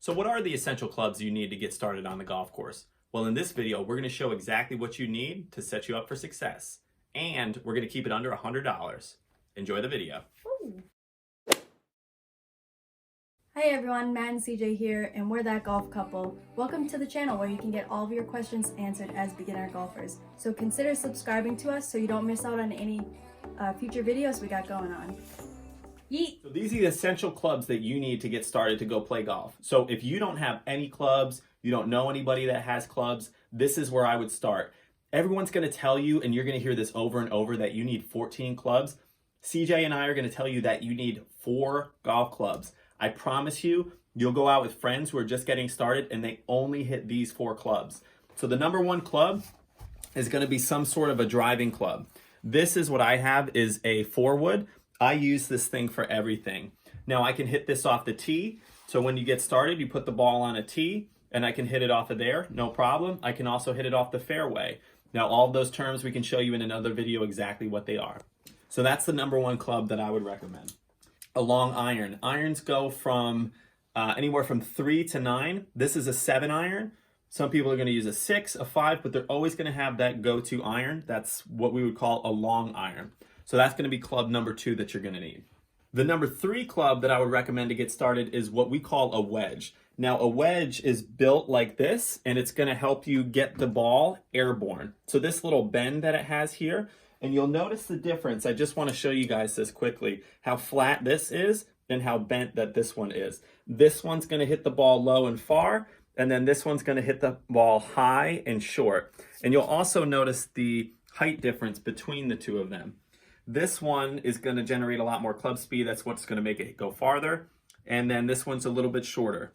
So what are the essential clubs you need to get started on the golf course? Well, in this video, we're going to show exactly what you need to set you up for success. And we're going to keep it under $100. Enjoy the video. Ooh. Hi everyone, Matt and CJ here, and we're that golf couple. Welcome to the channel where you can get all of your questions answered as beginner golfers. So consider subscribing to us so you don't miss out on any future videos we got going on. Yeet! So these are the essential clubs that you need to get started to go play golf. So if you don't have any clubs, you don't know anybody that has clubs, this is where I would start. Everyone's going to tell you, and you're going to hear this over and over, that you need 14 clubs. CJ and I are going to tell you that you need 4 golf clubs. I promise you, you'll go out with friends who are just getting started and they only hit these 4 clubs. So the number 1 club is going to be some sort of a driving club. This is what I have, is a 4-wood. I use this thing for everything. Now I can hit this off the tee. So when you get started, you put the ball on a tee and I can hit it off of there, no problem. I can also hit it off the fairway. Now all of those terms we can show you in another video exactly what they are. So that's the number 1 club that I would recommend. A long iron. Irons go from anywhere from 3 to 9. This is a 7 iron. Some people are going to use a 6, a 5, but they're always going to have that go-to iron. That's what we would call a long iron. So that's going to be club number 2 that you're going to need. The number 3 club that I would recommend to get started is what we call a wedge. Now a wedge is built like this, and it's going to help you get the ball airborne. So this little bend that it has here, and you'll notice the difference. I just want to show you guys this quickly, how flat this is and how bent that this one is. This one's going to hit the ball low and far, and then this one's going to hit the ball high and short. And you'll also notice the height difference between the two of them. This one is going to generate a lot more club speed. That's what's going to make it go farther. And then this one's a little bit shorter.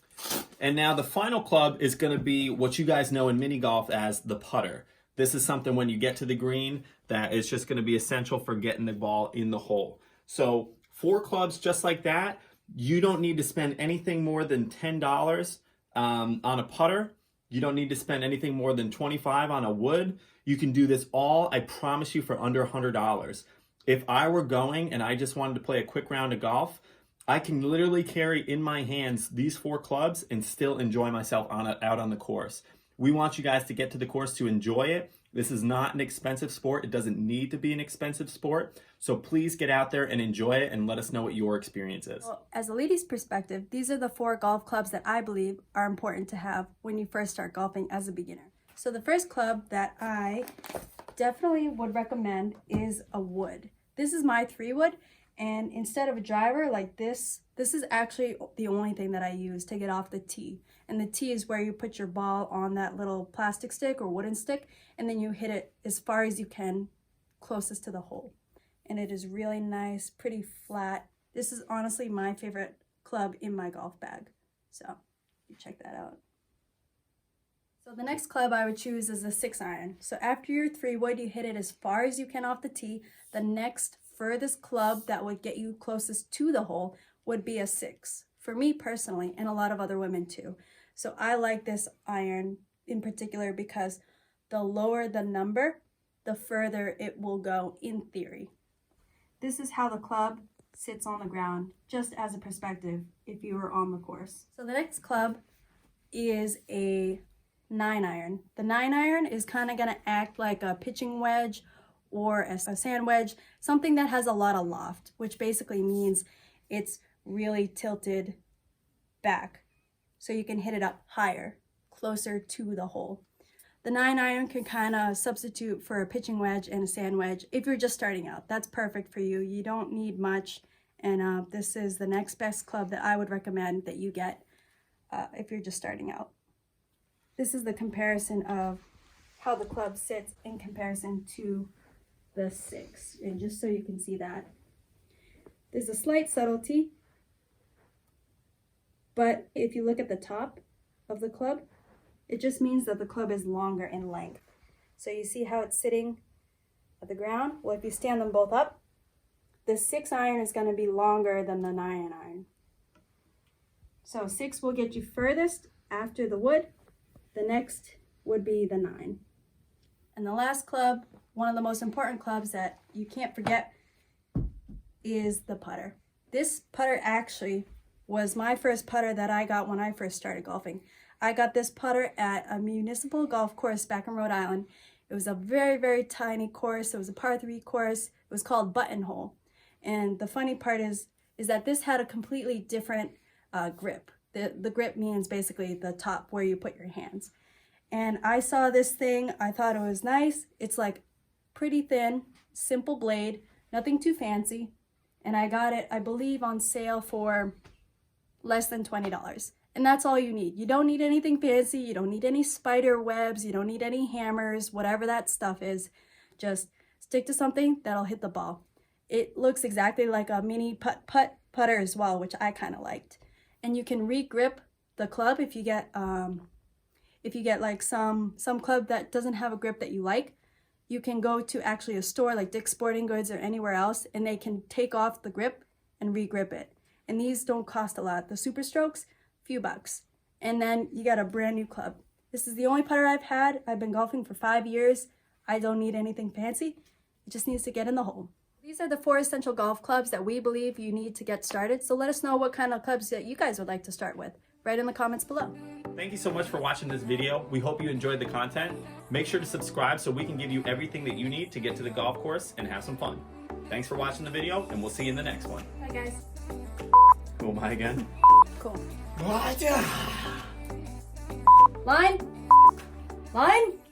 And now the final club is going to be what you guys know in mini golf as the putter. This is something when you get to the green that is just going to be essential for getting the ball in the hole. So 4 clubs just like that. You don't need to spend anything more than $10 on a putter. You don't need to spend anything more than $25 on a wood. You can do this all, I promise you, for under $100. If I were going and I just wanted to play a quick round of golf, I can literally carry in my hands these 4 clubs and still enjoy myself out on the course. We want you guys to get to the course to enjoy it. This is not an expensive sport. It doesn't need to be an expensive sport. So please get out there and enjoy it and let us know what your experience is. Well, as a lady's perspective, these are the 4 golf clubs that I believe are important to have when you first start golfing as a beginner. So the first club that I definitely would recommend is a wood. This is my 3-wood, and instead of a driver like this is actually the only thing that I use to get off the tee. And the tee is where you put your ball on that little plastic stick or wooden stick, and then you hit it as far as you can, closest to the hole. And it is really nice, pretty flat. This is honestly my favorite club in my golf bag. So you check that out. So the next club I would choose is a 6 iron. So after your 3-wood, you hit it as far as you can off the tee. The next furthest club that would get you closest to the hole would be a 6. For me personally, and a lot of other women too. So I like this iron in particular because the lower the number, the further it will go in theory. This is how the club sits on the ground, just as a perspective if you were on the course. So the next club is a 9 iron. The 9 iron is kind of going to act like a pitching wedge or a sand wedge, something that has a lot of loft, which basically means it's really tilted back so you can hit it up higher, closer to the hole. The 9 iron can kind of substitute for a pitching wedge and a sand wedge if you're just starting out. That's perfect for you. You don't need much, and this is the next best club that I would recommend that you get if you're just starting out. This is the comparison of how the club sits in comparison to the 6, and just so you can see that. There's a slight subtlety, but if you look at the top of the club, it just means that the club is longer in length. So you see how it's sitting at the ground? Well, if you stand them both up, the 6 iron is going to be longer than the 9 iron. So 6 will get you furthest after the wood. The next would be the 9. And the last club, one of the most important clubs that you can't forget, is the putter. This putter actually was my first putter that I got when I first started golfing. I got this putter at a municipal golf course back in Rhode Island. It was a very, very tiny course. It was a par 3 course. It was called Buttonhole. And the funny part is that this had a completely different grip. The grip means basically the top where you put your hands. And I saw this thing, I thought it was nice. It's like pretty thin, simple blade, nothing too fancy. And I got it, I believe, on sale for less than $20. And that's all you need. You don't need anything fancy. You don't need any spider webs. You don't need any hammers, whatever that stuff is. Just stick to something that'll hit the ball. It looks exactly like a mini putter as well, which I kind of liked. And you can re-grip the club if you get like some club that doesn't have a grip that you like. You can go to actually a store like Dick's Sporting Goods or anywhere else, and they can take off the grip and re-grip it. And these don't cost a lot. The Super Strokes, few bucks. And then you got a brand new club. This is the only putter I've had. I've been golfing for 5 years. I don't need anything fancy. It just needs to get in the hole. These are the 4 essential golf clubs that we believe you need to get started. So let us know what kind of clubs that you guys would like to start with. Write in the comments below. Thank you so much for watching this video. We hope you enjoyed the content. Make sure to subscribe so we can give you everything that you need to get to the golf course and have some fun. Thanks for watching the video, and we'll see you in the next one. Bye guys. Who am I again? Cool. What? Line? Line?